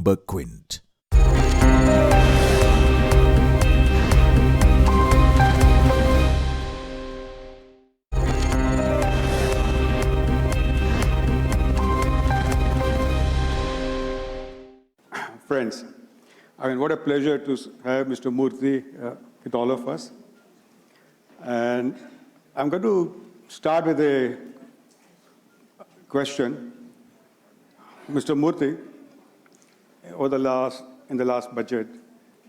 Berquint. Friends, what a pleasure to have Mr. Murthy with all of us. And I'm going to start with a question. Mr. Murthy, in the last budget,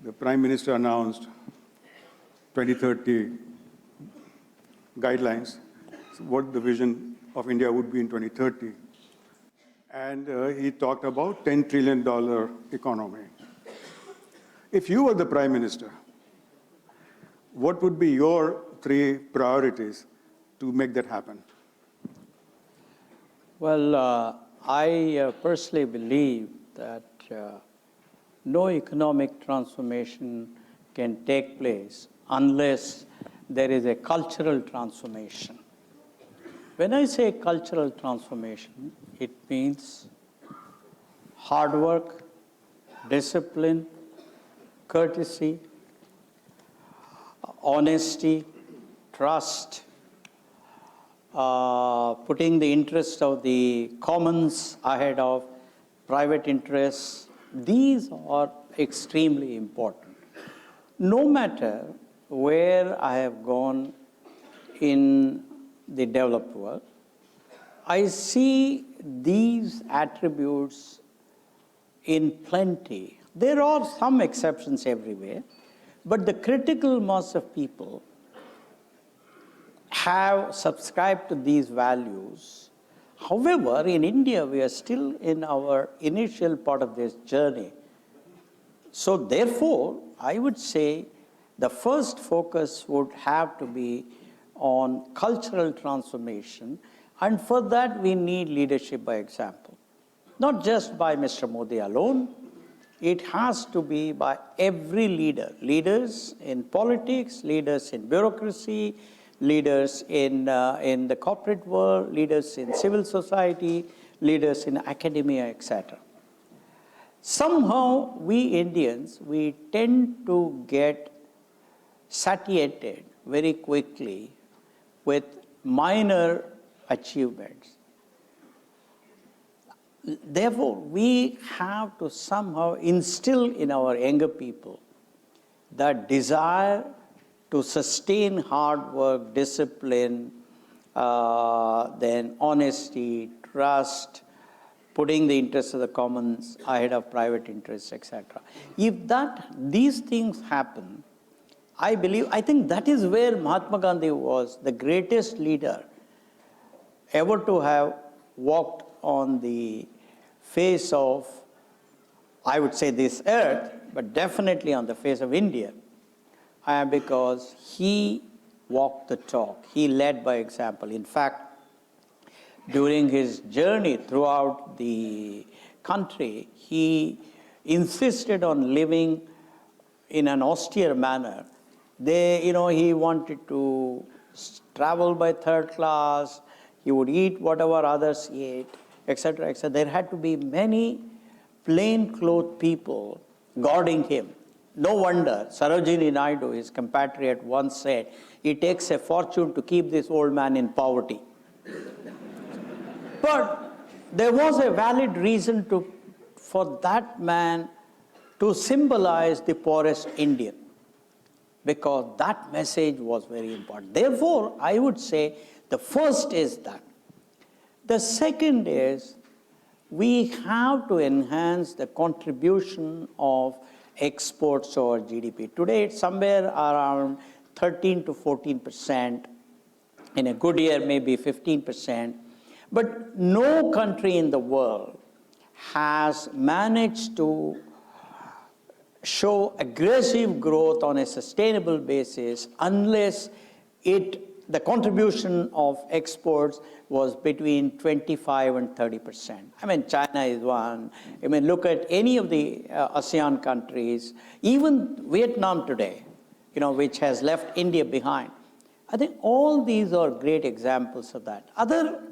the Prime Minister announced 2030 guidelines, what the vision of India would be in 2030. And he talked about $10 trillion economy. If you were the Prime Minister, what would be your 3 priorities to make that happen? Well, I personally believe that no economic transformation can take place unless there is a cultural transformation. When I say cultural transformation, it means hard work, discipline, courtesy, honesty, trust, putting the interest of the commons ahead of private interests. These are extremely important. No matter where I have gone in the developed world, I see these attributes in plenty. There are some exceptions everywhere, but the critical mass of people have subscribed to these values. However, in India, we are still in our initial part of this journey. So therefore, I would say the first focus would have to be on cultural transformation, and for that we need leadership by example. Not just by Mr. Modi alone, it has to be by every leader. Leaders in politics, leaders in bureaucracy, leaders in the corporate world, leaders in civil society, leaders in academia, etc. Somehow, we Indians, we tend to get satiated very quickly with minor achievements. Therefore, we have to somehow instill in our younger people that desire to sustain hard work, discipline, then honesty, trust, putting the interests of the commons ahead of private interests, etc. If these things happen, I think that is where Mahatma Gandhi was the greatest leader ever to have walked on the face of, I would say, this earth, but definitely on the face of India. Because he walked the talk. He led by example. In fact, during his journey throughout the country, he insisted on living in an austere manner. He wanted to travel by 3rd class. He would eat whatever others ate, etc., etc. There had to be many plain-clothed people guarding him. No wonder Sarojini Naidu, his compatriot, once said, "It takes a fortune to keep this old man in poverty." But there was a valid reason for that man to symbolize the poorest Indian, because that message was very important. Therefore, I would say the first is that. The second is we have to enhance the contribution of exports or GDP. Today, it's somewhere around 13 to 14%. In a good year, maybe 15%. But no country in the world has managed to show aggressive growth on a sustainable basis unless the contribution of exports was between 25 and 30%. China is one. Look at any of the ASEAN countries, even Vietnam today, which has left India behind. I think all these are great examples of that. Other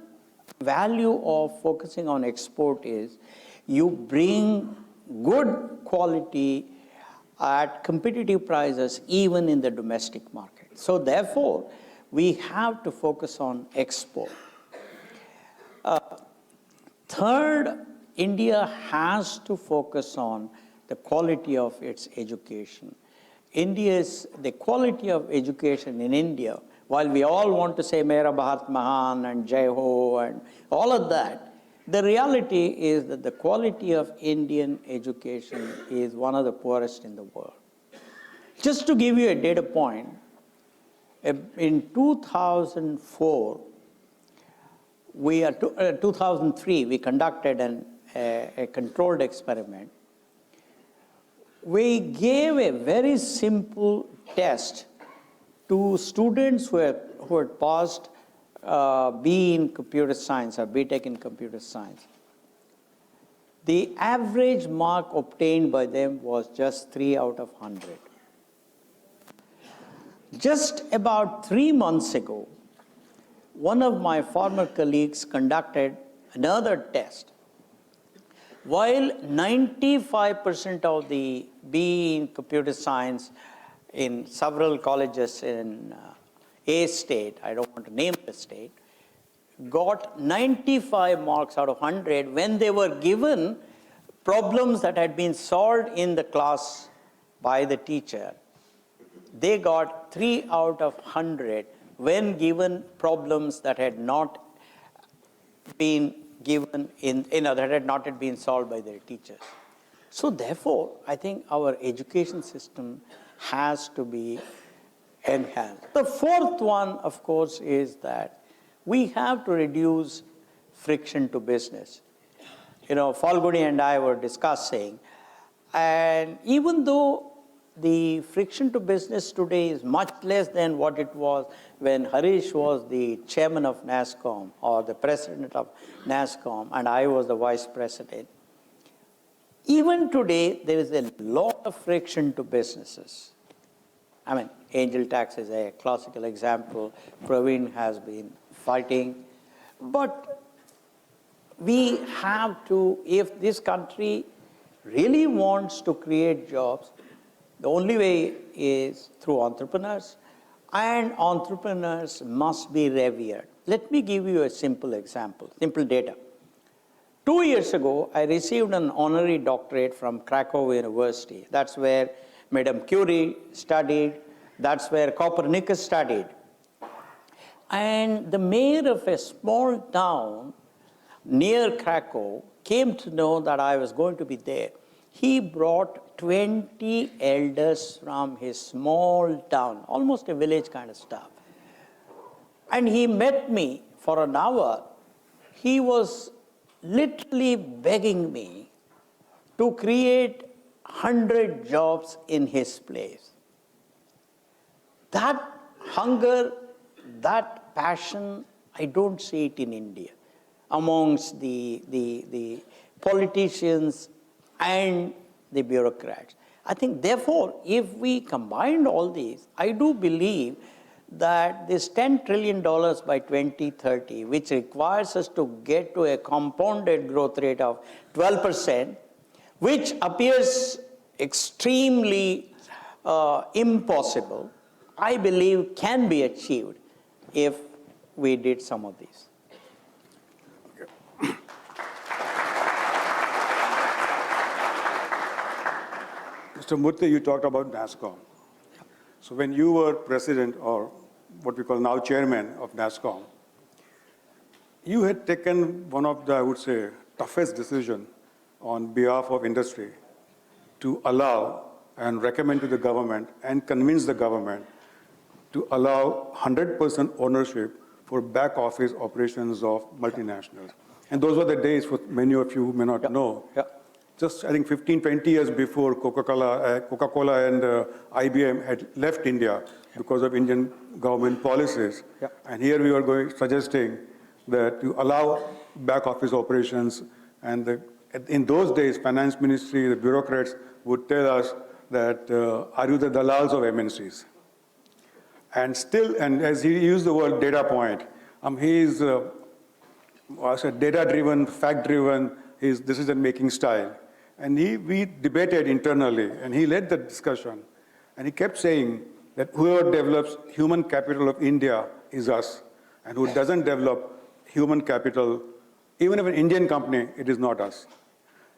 value of focusing on export is you bring good quality at competitive prices even in the domestic market. So therefore, we have to focus on export. Third, India has to focus on the quality of its education. The quality of education in India, while we all want to say Mera Bharat Mahan and Jai Ho and all of that, the reality is that the quality of Indian education is one of the poorest in the world. Just to give you a data point, in 2004, 2003, we conducted a controlled experiment. We gave a very simple test to students who had passed B in computer science or BTech in computer science. The average mark obtained by them was just 3 out of 100. Just about 3 months ago, one of my former colleagues conducted another test. While 95% of the B in computer science in several colleges in A state, I don't want to name the state, got 95 marks out of 100 when they were given problems that had been solved in the class by the teacher. They got 3 out of 100 when given problems that had not been given that had not yet been solved by their teachers. So therefore, I think our education system has to be enhanced. The fourth one, of course, is that we have to reduce friction to business. Falguni and I were discussing, and even though the friction to business today is much less than what it was when Harish was the chairman of NASSCOM or the president of NASSCOM and I was the vice president. Even today, there is a lot of friction to businesses. I mean, angel tax is a classical example. Praveen has been fighting. But we have to, if this country really wants to create jobs, the only way is through entrepreneurs, and entrepreneurs must be revered. Let me give you a simple example, simple data. 2 years ago, I received an honorary doctorate from Krakow University. That's where Madame Curie studied. That's where Copernicus studied. And the mayor of a small town near Krakow came to know that I was going to be there. He brought 20 elders from his small town, almost a village kind of stuff. And he met me for an hour. He was literally begging me to create 100 jobs in his place. That hunger, that passion, I don't see it in India amongst the politicians and the bureaucrats. I think, therefore, if we combined all these, I do believe that this $10 trillion by 2030, which requires us to get to a compounded growth rate of 12%, which appears extremely impossible, I believe can be achieved if we did some of these. Mr. Murthy, you talked about NASSCOM. So when you were president, or what we call now chairman of NASSCOM, you had taken one of the, I would say, toughest decisions on behalf of industry to allow and recommend to the government and convince the government to allow 100% ownership for back office operations of multinationals. And those were the days, for many of you who may not know. Just, I think, 15, 20 years before Coca-Cola and IBM had left India because of Indian government policies. And here we were suggesting that you allow back office operations. And in those days, finance ministry, the bureaucrats would tell us that, are you the dalals of MNCs? And still, and as he used the word data point, he is data-driven, fact-driven, his decision-making style. And we debated internally, and he led the discussion. And he kept saying that whoever develops human capital of India is us, and who doesn't develop human capital, even if an Indian company, it is not us.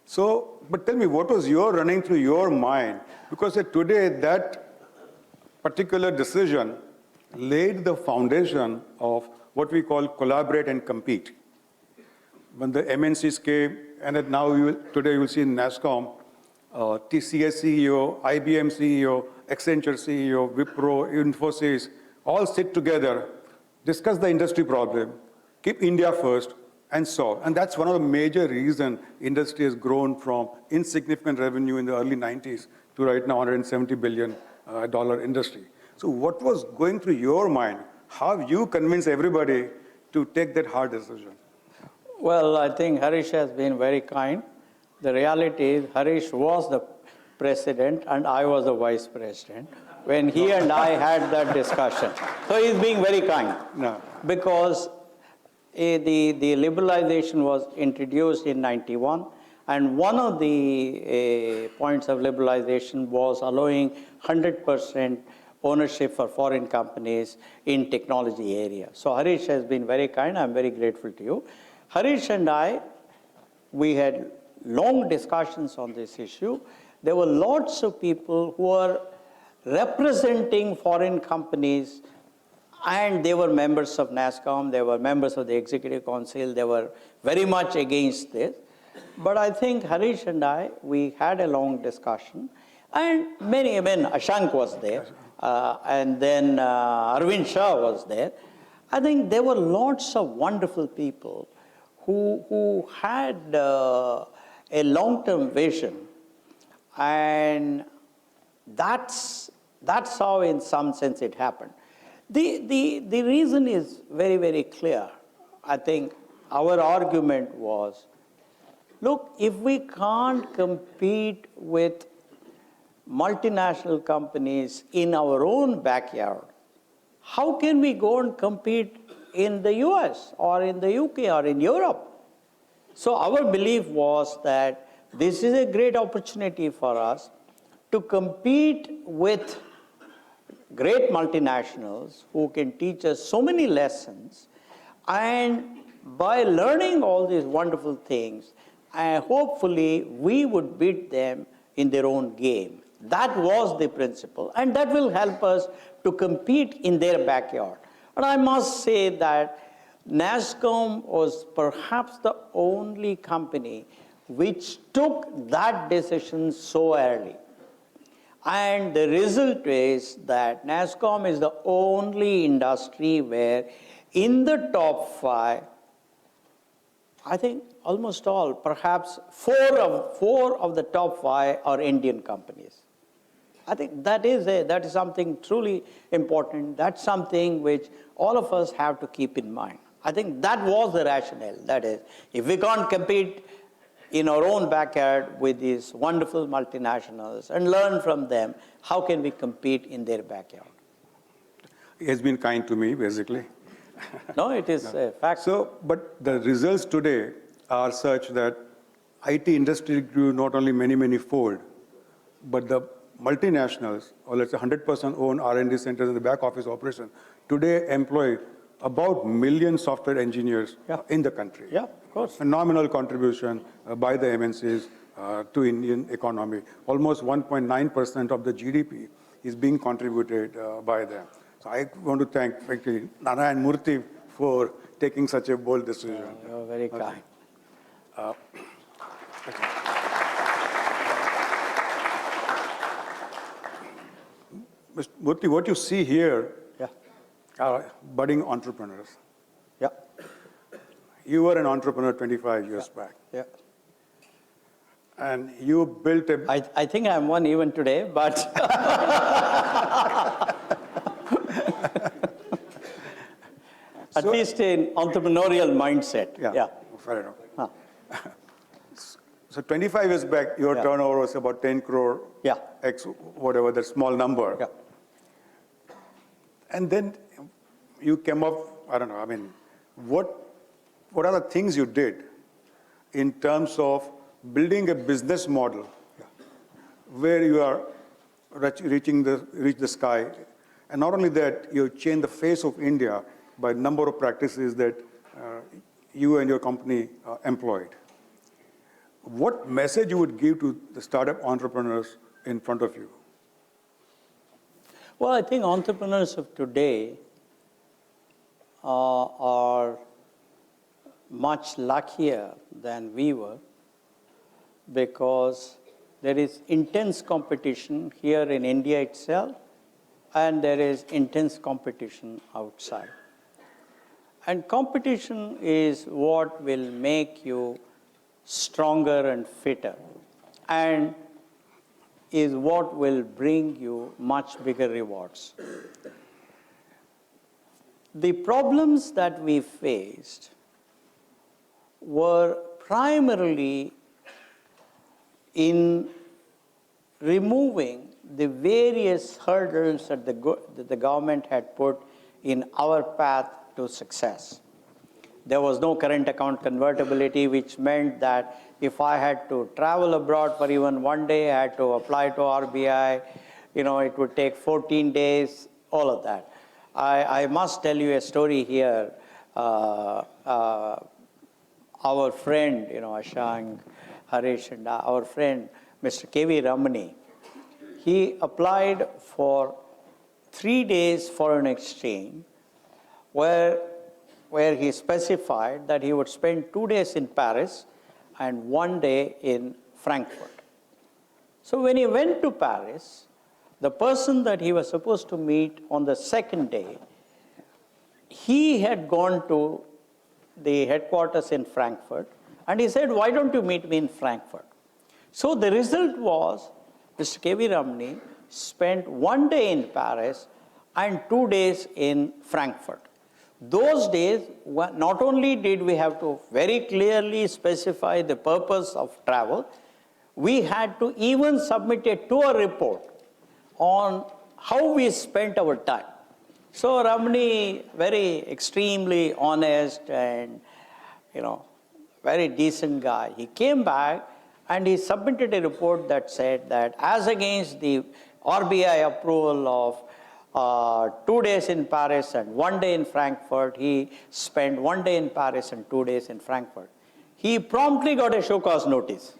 So, but tell me, what was running through your mind? Because today, that particular decision laid the foundation of what we call collaborate and compete. When the MNCs came, and now today you will see in NASSCOM, TCS CEO, IBM CEO, Accenture CEO, Wipro, Infosys, all sit together, discuss the industry problem, keep India first, and solve. And that's one of the major reasons industry has grown from insignificant revenue in the early 90s to right now $170 billion industry. So what was going through your mind? How have you convinced everybody to take that hard decision? Well, I think Harish has been very kind. The reality is Harish was the president and I was the vice president when he and I had that discussion. So he's being very kind. No. Because the liberalization was introduced in 91, and one of the points of liberalization was allowing 100% ownership for foreign companies in technology area. So Harish has been very kind. I'm very grateful to you. Harish and I, we had long discussions on this issue. There were lots of people who were representing foreign companies, and they were members of NASSCOM, they were members of the Executive Council, they were very much against this. But I think Harish and I, we had a long discussion, and Ashank was there, and then Arvind Shah was there. I think there were lots of wonderful people who had a long-term vision, and that's how, in some sense, it happened. The reason is very, very clear. I think our argument was, look, if we can't compete with multinational companies in our own backyard, how can we go and compete in the US or in the UK or in Europe? So our belief was that this is a great opportunity for us to compete with great multinationals who can teach us so many lessons, and by learning all these wonderful things, hopefully we would beat them in their own game. That was the principle, and that will help us to compete in their backyard. And I must say that NASSCOM was perhaps the only company which took that decision so early. And the result is that NASSCOM is the only industry where in the top 5, I think almost all, perhaps four of the top 5 are Indian companies. I think that is something truly important. That's something which all of us have to keep in mind. I think that was the rationale. That is, if we can't compete in our own backyard with these wonderful multinationals and learn from them, how can we compete in their backyard? He has been kind to me, basically. No, it is a fact. So, but the results today are such that IT industry grew not only many fold, but the multinationals, or let's say 100% owned R&D centers in the back office operation, today employ about 1 million software engineers in the country. Yeah, of course. Phenomenal contribution by the MNCs to Indian economy. Almost 1.9% of the GDP is being contributed by them. So I want to thank, frankly, Narayana Murthy for taking such a bold decision. You're very kind. Okay. Mr. Murthy, what you see here are budding entrepreneurs. Yeah. You were an entrepreneur 25 years back. Yeah. And you built a... I think I'm one even today, but... At least in entrepreneurial mindset. Yeah. Fair enough. Huh. So 25 years back, your turnover was about 10 crore, X, whatever, that small number. Yeah. And then you came up, I don't know, I mean, what are the things you did in terms of building a business model where you are reach the sky. And not only that, you change the face of India by number of practices that you and your company employed. What message you would give to the startup entrepreneurs in front of you? Well, I think entrepreneurs of today are much luckier than we were, because there is intense competition here in India itself, and there is intense competition outside. And competition is what will make you stronger and fitter, and is what will bring you much bigger rewards. The problems that we faced were primarily in removing the various hurdles that the government had put in our path to success. There was no current account convertibility, which meant that if I had to travel abroad for even one day, I had to apply to RBI, it would take 14 days, all of that. I must tell you a story here. Our friend, Ashank, Harish, and our friend, Mr. K.V. Ramani, he applied for 3 days foreign exchange, where he specified that he would spend 2 days in Paris and 1 day in Frankfurt. So when he went to Paris, the person that he was supposed to meet on the second day, he had gone to the headquarters in Frankfurt, and he said, "Why don't you meet me in Frankfurt?" So the result was Mr. K.V. Ramani spent 1 day in Paris and 2 days in Frankfurt. Those days, not only did we have to very clearly specify the purpose of travel, we had to even submit a tour report on how we spent our time. So Ramani, very extremely honest and, very decent guy, he came back and he submitted a report that said that as against the RBI approval of 2 days in Paris and 1 day in Frankfurt, he spent 1 day in Paris and 2 days in Frankfurt. He promptly got a show cause notice.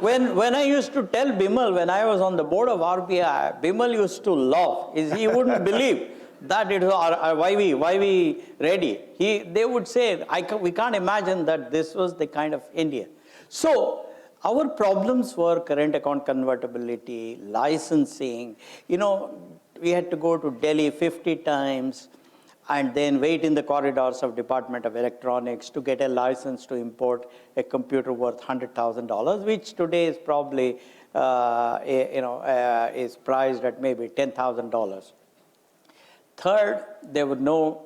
When I used to tell Bimal, when I was on the board of RBI, Bimal used to laugh. He wouldn't believe that it was why we ready. They would say, we can't imagine that this was the kind of India. So our problems were current account convertibility, licensing. We had to go to Delhi 50 times and then wait in the corridors of Department of Electronics to get a license to import a computer worth $100,000, which today is probably, is priced at maybe $10,000. Third, there were no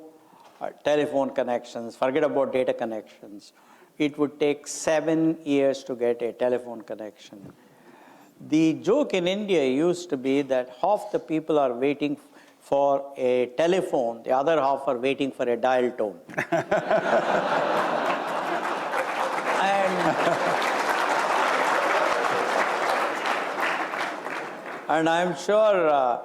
telephone connections. Forget about data connections. It would take 7 years to get a telephone connection. The joke in India used to be that half the people are waiting for a telephone, the other half are waiting for a dial tone. And I'm sure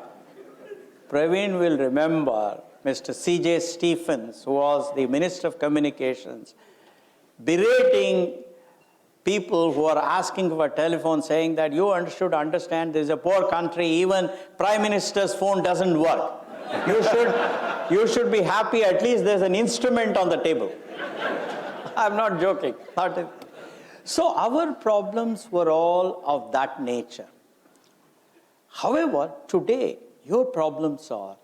Praveen will remember Mr. C.J. Stephens, who was the Minister of Communications, berating people who are asking for a telephone, saying that you should understand this is a poor country, even Prime Minister's phone doesn't work. You should be happy, at least there's an instrument on the table. I'm not joking. So our problems were all of that nature. However, today, your problems are,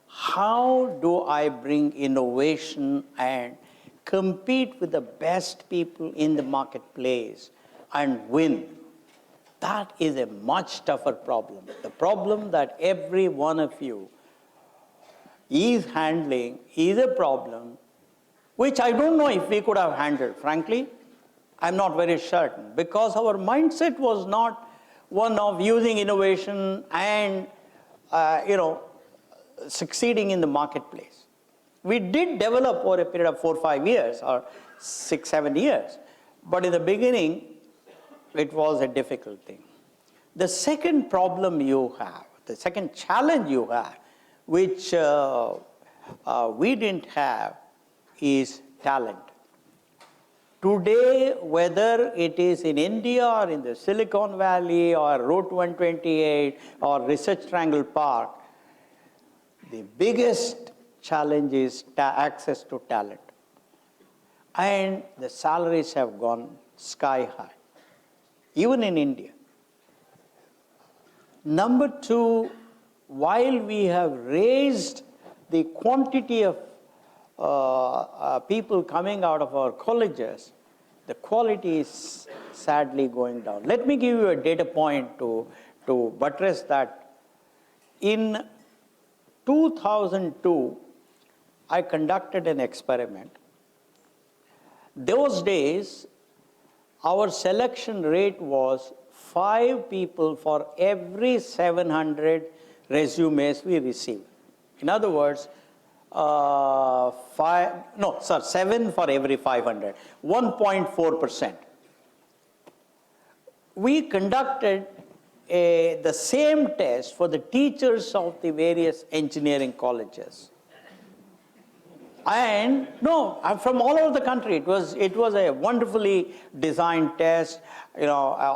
how do I bring innovation and compete with the best people in the marketplace and win? That is a much tougher problem. The problem that every one of you is handling is a problem which I don't know if we could have handled. Frankly, I'm not very certain, because our mindset was not one of using innovation and, succeeding in the marketplace. We did develop over a period of 4 or 5 years or 6, 7 years, But in the beginning, it was a difficult thing. The second problem you have, the second challenge you have, which we didn't have, is talent. Today, whether it is in India or in the Silicon Valley or Route 128 or Research Triangle Park, the biggest challenge is access to talent. And the salaries have gone sky high, even in India. Number two, while we have raised the quantity of people coming out of our colleges, the quality is sadly going down. Let me give you a data point to buttress that. In 2002, I conducted an experiment. Those days, our selection rate was 5 people for every 700 resumes we received. In other words, 7 for every 500, 1.4%. We conducted the same test for the teachers of the various engineering colleges. And no, I'm from all over the country. It was a wonderfully designed test. Do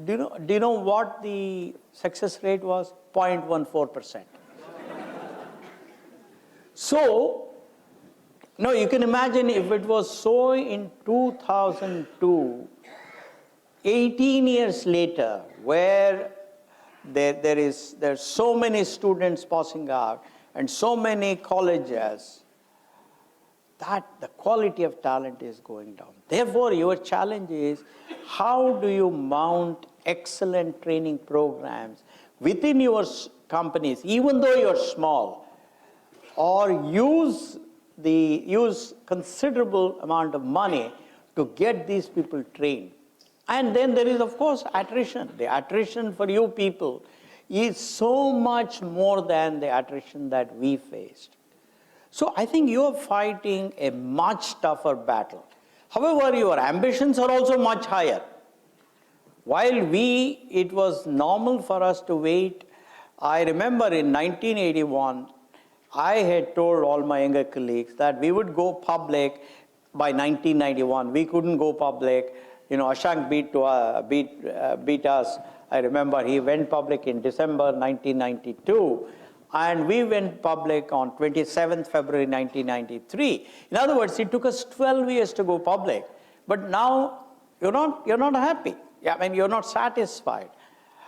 you know what the success rate was? 0.14%. So, no, you can imagine if it was so in 2002, 18 years later, where there's so many students passing out and so many colleges, that the quality of talent is going down. Therefore, your challenge is, how do you mount excellent training programs within your companies, even though you're small, or use considerable amount of money to get these people trained. And then there is, of course, attrition. The attrition for you people is so much more than the attrition that we faced. So I think you're fighting a much tougher battle. However, your ambitions are also much higher. While it was normal for us to wait, I remember in 1981, I had told all my younger colleagues that we would go public by 1991. We couldn't go public. Ashank beat us. I remember he went public in December 1992. And we went public on 27th February 1993. In other words, it took us 12 years to go public. But now you're not happy. You're not satisfied.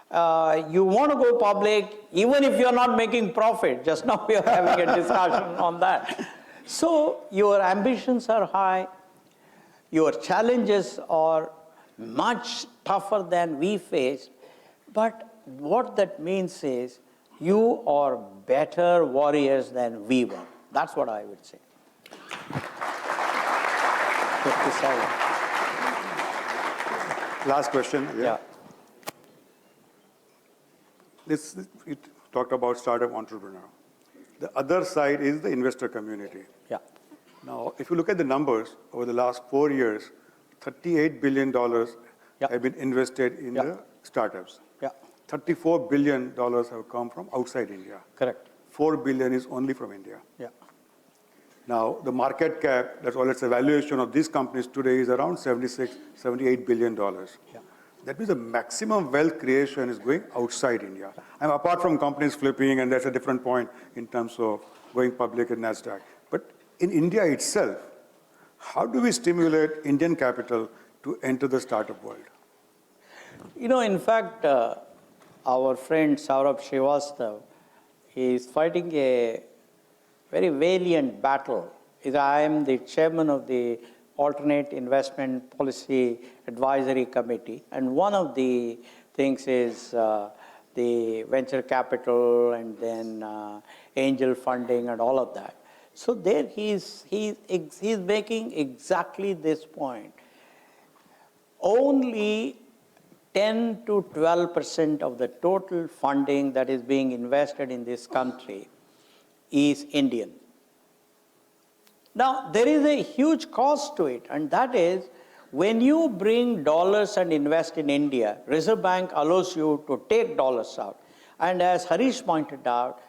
You want to go public even if you're not making profit. Just now we are having a discussion on that. So your ambitions are high. Your challenges are much tougher than we faced. But what that means is, you are better warriors than we were. That's what I would say. 57. Last question. Yeah. We talked about startup entrepreneur. The other side is the investor community. Yeah. Now, if you look at the numbers over the last 4 years, $38 billion have been invested in the startups. Yeah. $34 billion have come from outside India. Correct. $4 billion is only from India. Yeah. Now, the market cap, that's all its evaluation of these companies today is around $78 billion. Yeah. That means the maximum wealth creation is going outside India. And apart from companies flipping, and that's a different point in terms of going public in NASDAQ. But in India itself, how do we stimulate Indian capital to enter the startup world? In fact, our friend Saurabh Srivastava is fighting a very valiant battle. I am the chairman of the Alternate Investment Policy Advisory Committee, and one of the things is the venture capital and then angel funding and all of that. So there he's making exactly this point. Only 10 to 12% of the total funding that is being invested in this country is Indian. Now, there is a huge cost to it, and that is, when you bring dollars and invest in India, Reserve Bank allows you to take dollars out. And as Harish pointed out,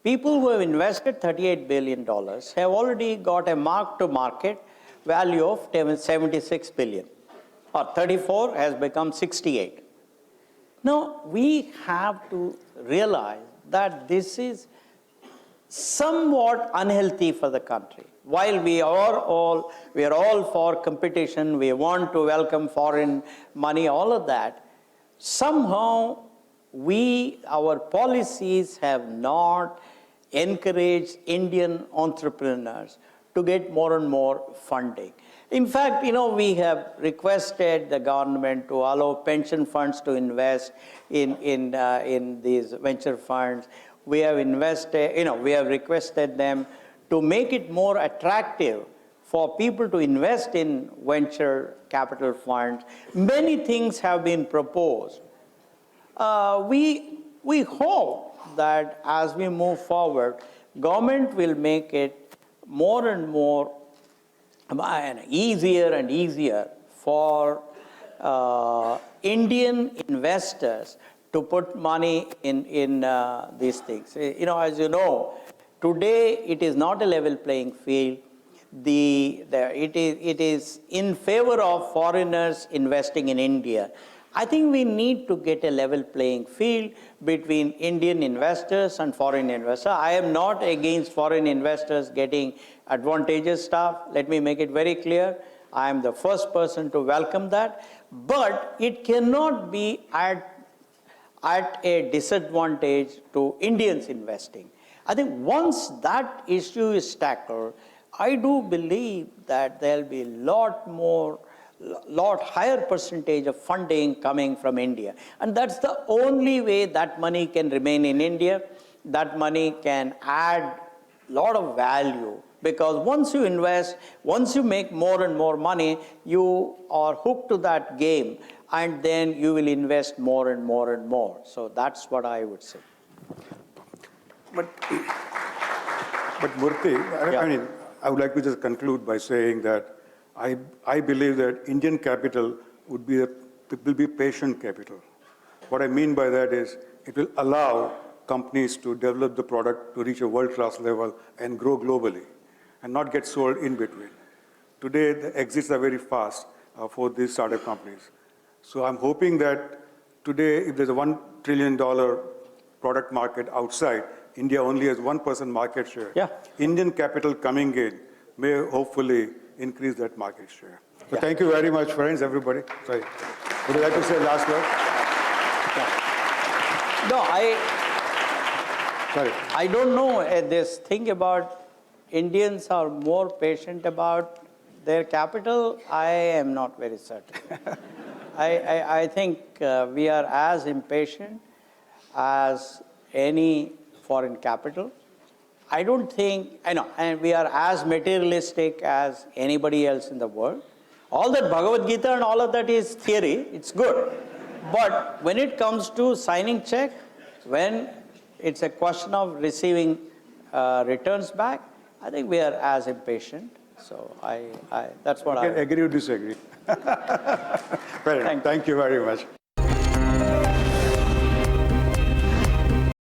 people who have invested $38 billion have already got a mark-to-market value of 76 billion, or 34 has become 68. Now, we have to realize that this is somewhat unhealthy for the country. While we are all for competition, we want to welcome foreign money, all of that, somehow our policies have not encouraged Indian entrepreneurs to get more and more funding. In fact, we have requested the government to allow pension funds to invest in these venture funds. We have requested them to make it more attractive for people to invest in venture capital funds. Many things have been proposed. We hope that as we move forward, government will make it more and more easier and easier for Indian investors to put money in these things. As you know, today it is not a level playing field. It is in favor of foreigners investing in India. I think we need to get a level playing field between Indian investors and foreign investors. I am not against foreign investors getting advantageous stuff. Let me make it very clear. I am the first person to welcome that. But it cannot be at a disadvantage to Indians investing. I think once that issue is tackled, I do believe that there'll be lot higher percentage of funding coming from India. And that's the only way that money can remain in India. That money can add a lot of value, because once you invest, once you make more and more money, you are hooked to that game, and then you will invest more and more and more. So that's what I would say. But Murthy, Yeah. I would like to just conclude by saying that I believe that Indian capital will be patient capital. What I mean by that is it will allow companies to develop the product to reach a world-class level and grow globally and not get sold in between. Today, the exits are very fast for these startup companies. So I'm hoping that today, if there's a $1 trillion product market outside, India only has 1% market share. Yeah. Indian capital coming in may hopefully increase that market share. So Yeah. Thank you very much, friends, everybody. Sorry. Would you like to say last word? No, Sorry. I don't know this thing about Indians are more patient about their capital. I am not very certain. I think we are as impatient as any foreign capital. I don't think, and we are as materialistic as anybody else in the world. All that Bhagavad Gita and all of that is theory, it's good. But when it comes to signing check, when it's a question of receiving returns back, I think we are as impatient. So that's what I Agree or disagree? Thank you very much.